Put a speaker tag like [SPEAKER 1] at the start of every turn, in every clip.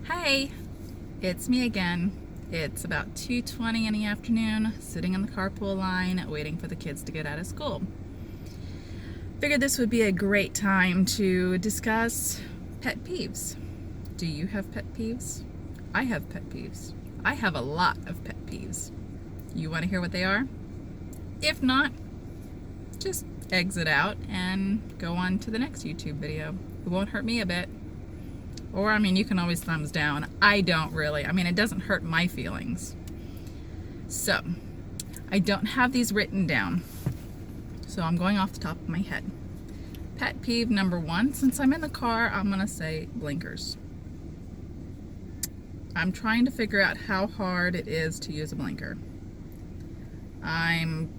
[SPEAKER 1] Hi, it's me again. It's about 2:20 in the afternoon, sitting in the carpool line waiting for the kids to get out of school. Figured this would be a great time to discuss pet peeves. Do you have pet peeves? I have pet peeves. I have a lot of pet peeves. You want to hear what they are? If not, just exit out and go on to the next YouTube video. It won't hurt me a bit. Or, you can always thumbs down. I don't really. It doesn't hurt my feelings. So, I don't have these written down. So, I'm going off the top of my head. Pet peeve number one, since I'm in the car, I'm going to say blinkers. I'm trying to figure out how hard it is to use a blinker. I'm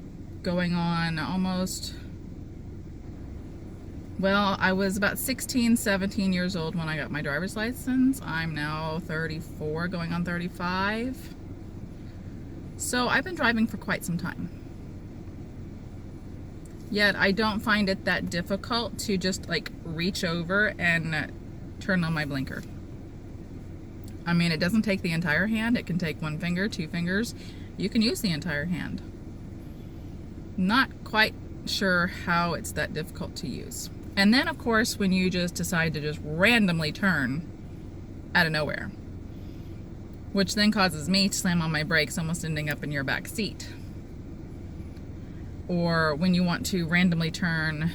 [SPEAKER 1] going on almost... Well, I was about 16, 17 years old when I got my driver's license. I'm now 34, going on 35. So I've been driving for quite some time. Yet I don't find it that difficult to just reach over and turn on my blinker. It doesn't take the entire hand. It can take one finger, two fingers. You can use the entire hand. Not quite sure how it's that difficult to use. And then, of course, when you just decide to just randomly turn out of nowhere, which then causes me to slam on my brakes, almost ending up in your back seat. Or when you want to randomly turn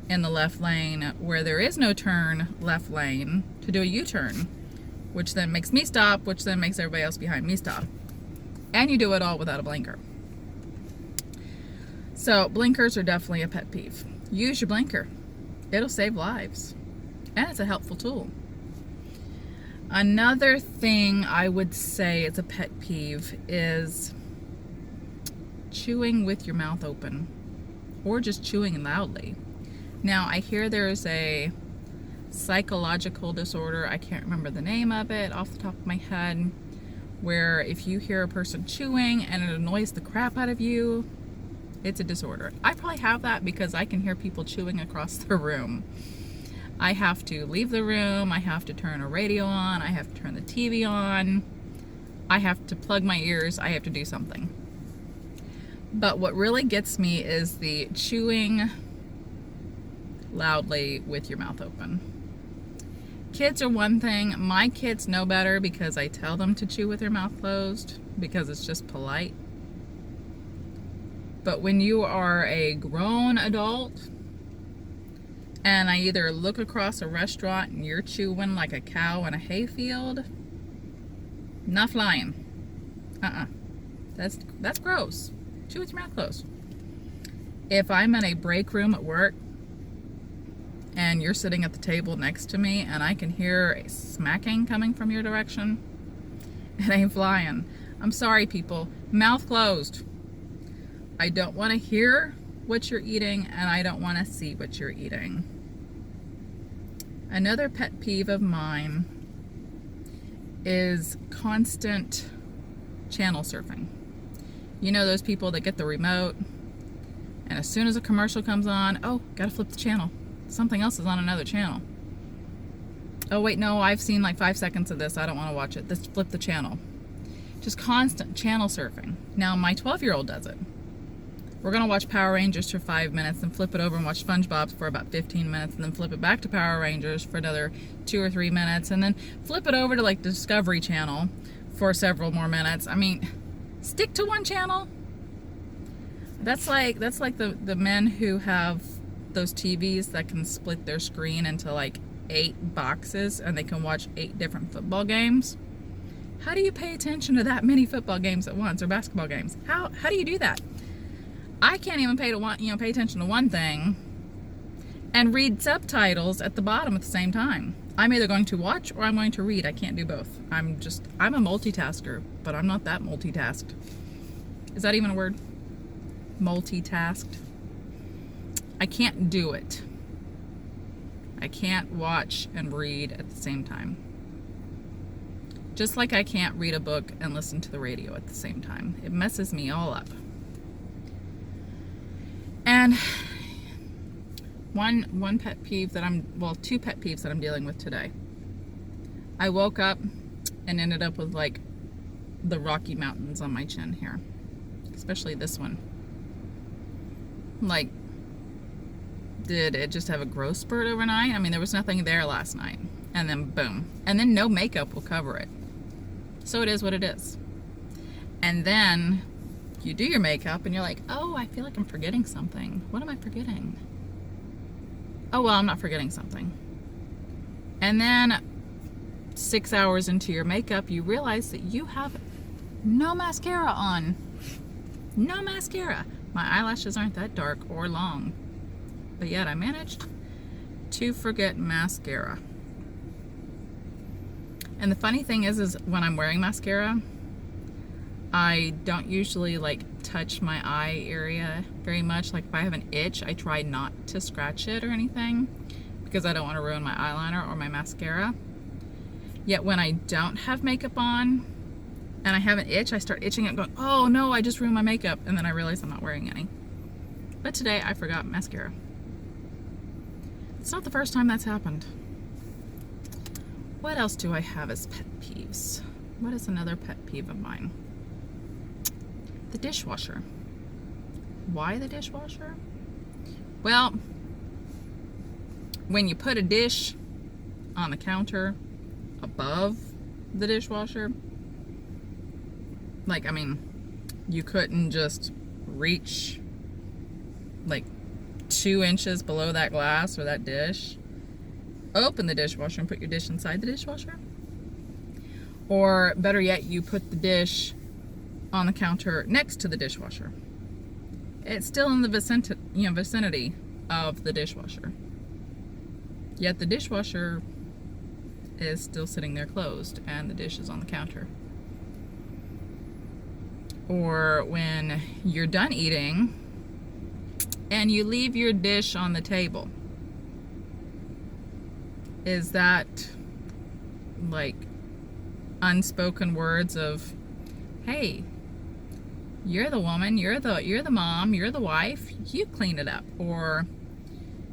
[SPEAKER 1] in the left lane where there is no turn left lane to do a U-turn, which then makes me stop, which then makes everybody else behind me stop. And you do it all without a blinker. So blinkers are definitely a pet peeve. Use your blinker. It'll save lives. And it's a helpful tool. Another thing I would say is a pet peeve is chewing with your mouth open. Or just chewing loudly. Now, I hear there's a psychological disorder, I can't remember the name of it off the top of my head, where if you hear a person chewing and it annoys the crap out of you, it's a disorder. I probably have that because I can hear people chewing across the room. I have to leave the room, I have to turn a radio on, I have to turn the TV on, I have to plug my ears, I have to do something. But what really gets me is the chewing loudly with your mouth open. Kids are one thing. My kids know better because I tell them to chew with their mouth closed because it's just polite. But when you are a grown adult and I either look across a restaurant and you're chewing like a cow in a hayfield, not flying. That's gross. Chew with your mouth closed. If I'm in a break room at work and you're sitting at the table next to me and I can hear a smacking coming from your direction, it ain't flying. I'm sorry, people. Mouth closed. I don't want to hear what you're eating and I don't want to see what you're eating. Another pet peeve of mine is constant channel surfing. You know those people that get the remote and as soon as a commercial comes on, oh, gotta flip the channel. Something else is on another channel. Oh wait, no, I've seen 5 seconds of this. I don't want to watch it. Let's flip the channel. Just constant channel surfing. Now my 12-year-old does it. We're going to watch Power Rangers for 5 minutes, then flip it over and watch SpongeBob for about 15 minutes, and then flip it back to Power Rangers for another 2 or 3 minutes, and then flip it over to the Discovery Channel for several more minutes. Stick to one channel. That's like the men who have those TVs that can split their screen into 8 boxes and they can watch 8 different football games. How do you pay attention to that many football games at once or basketball games? How do you do that? I can't even pay attention to one thing and read subtitles at the bottom at the same time. I'm either going to watch or I'm going to read. I can't do both. I'm a multitasker, but I'm not that multitasked. Is that even a word? Multitasked. I can't do it. I can't watch and read at the same time. Just like I can't read a book and listen to the radio at the same time. It messes me all up. And one pet peeve that two pet peeves that I'm dealing with today. I woke up and ended up with like the Rocky Mountains on my chin here, especially this one. Like, did it just have a growth spurt overnight? I mean, there was nothing there last night, and then boom, and then no makeup will cover it. So it is what it is. And then you do your makeup and you're like, oh, I feel like I'm forgetting something. What am I forgetting? Oh, well, I'm not forgetting something. And then 6 hours into your makeup, you realize that you have no mascara on. No mascara. My eyelashes aren't that dark or long, but yet I managed to forget mascara. And the funny thing is when I'm wearing mascara, I don't usually like touch my eye area very much. Like if I have an itch, I try not to scratch it or anything because I don't want to ruin my eyeliner or my mascara. Yet when I don't have makeup on and I have an itch, I start itching it going, oh no, I just ruined my makeup. And then I realize I'm not wearing any. But today I forgot mascara. It's not the first time that's happened. What else do I have as pet peeves? What is another pet peeve of mine? The dishwasher. Why the dishwasher? Well, when you put a dish on the counter above the dishwasher, like, I mean, you couldn't just reach like 2 inches below that glass or that dish, open the dishwasher and put your dish inside the dishwasher. Or better yet, you put the dish on the counter next to the dishwasher. It's still in the vicinity of the dishwasher. Yet the dishwasher is still sitting there closed and the dish is on the counter. Or when you're done eating and you leave your dish on the table. Is that like unspoken words of, hey, you're the woman, you're the mom, you're the wife, you clean it up? Or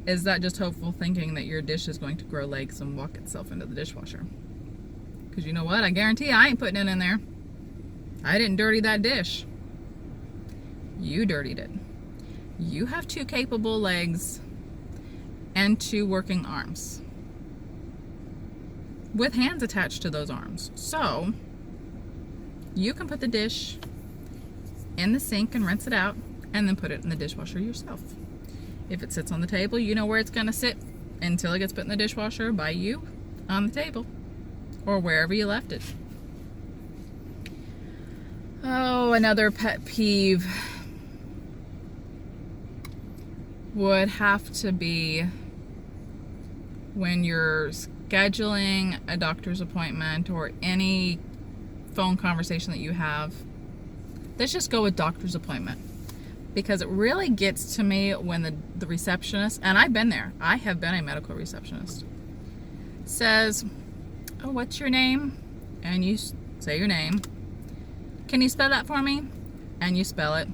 [SPEAKER 1] is that just hopeful thinking that your dish is going to grow legs and walk itself into the dishwasher? Because you know what? I guarantee I ain't putting it in there. I didn't dirty that dish. You dirtied it. You have 2 capable legs and 2 working arms with hands attached to those arms. So you can put the dish in the sink and rinse it out and then put it in the dishwasher yourself. If it sits on the table, you know where it's going to sit until it gets put in the dishwasher by you on the table or wherever you left it. Oh, another pet peeve would have to be when you're scheduling a doctor's appointment or any phone conversation that you have. Let's just go with doctor's appointment, because it really gets to me when the receptionist, and I've been there, I have been a medical receptionist, says, oh, what's your name? And you say your name. Can you spell that for me? And you spell it.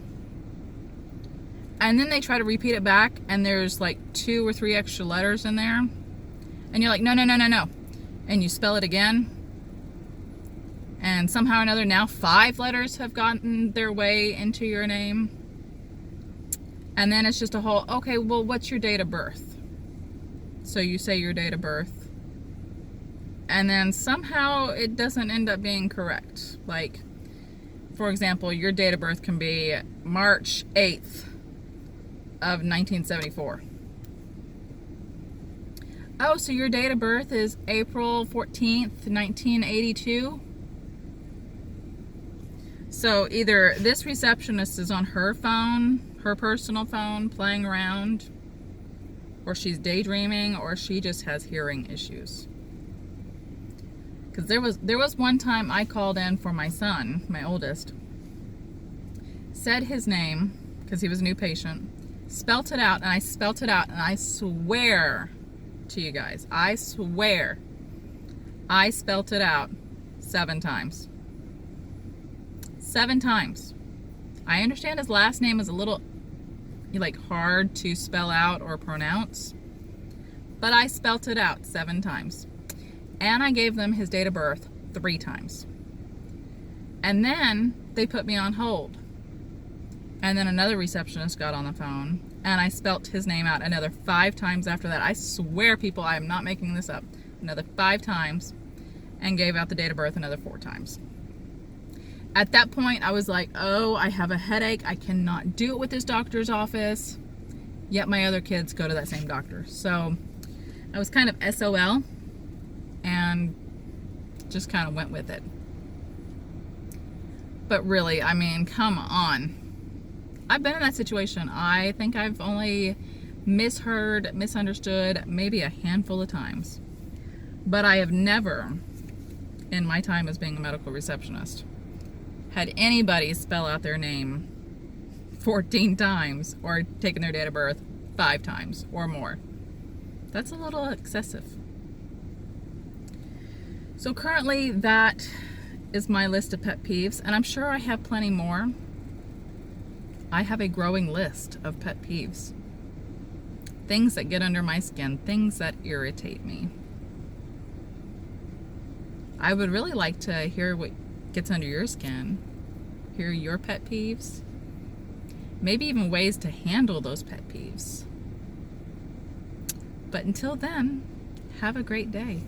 [SPEAKER 1] And then they try to repeat it back, and there's like 2 or 3 extra letters in there. And you're like, no. And you spell it again. And somehow or another, now 5 letters have gotten their way into your name. And then it's just a whole, okay, well, what's your date of birth? So you say your date of birth. And then somehow it doesn't end up being correct. Like, for example, your date of birth can be March 8th of 1974. Oh, so your date of birth is April 14th, 1982? So either this receptionist is on her phone, her personal phone, playing around, or she's daydreaming, or she just has hearing issues. Because there was one time I called in for my son, my oldest, said his name, because he was a new patient, spelt it out, and I spelt it out, and I swear to you guys, I swear, I spelt it out 7 times. 7 times. I understand his last name is a little like hard to spell out or pronounce, but I spelt it out 7 times. and I gave them his date of birth 3 times. And then they put me on hold. And then another receptionist got on the phone, and I spelt his name out another 5 times after that. I swear, people, I am not making this up. Another 5 times, and gave out the date of birth another 4 times. At that point, I was like, oh, I have a headache. I cannot do it with this doctor's office. Yet my other kids go to that same doctor. So I was kind of SOL and just kind of went with it. But really, I mean, come on. I've been in that situation. I think I've only misheard, misunderstood maybe a handful of times. But I have never, in my time as being a medical receptionist, had anybody spell out their name 14 times or taken their date of birth 5 times or more. That's a little excessive. So currently that is my list of pet peeves, and I'm sure I have plenty more. I have a growing list of pet peeves. Things that get under my skin, things that irritate me. I would really like to hear what gets under your skin, hear your pet peeves, maybe even ways to handle those pet peeves. But until then, have a great day.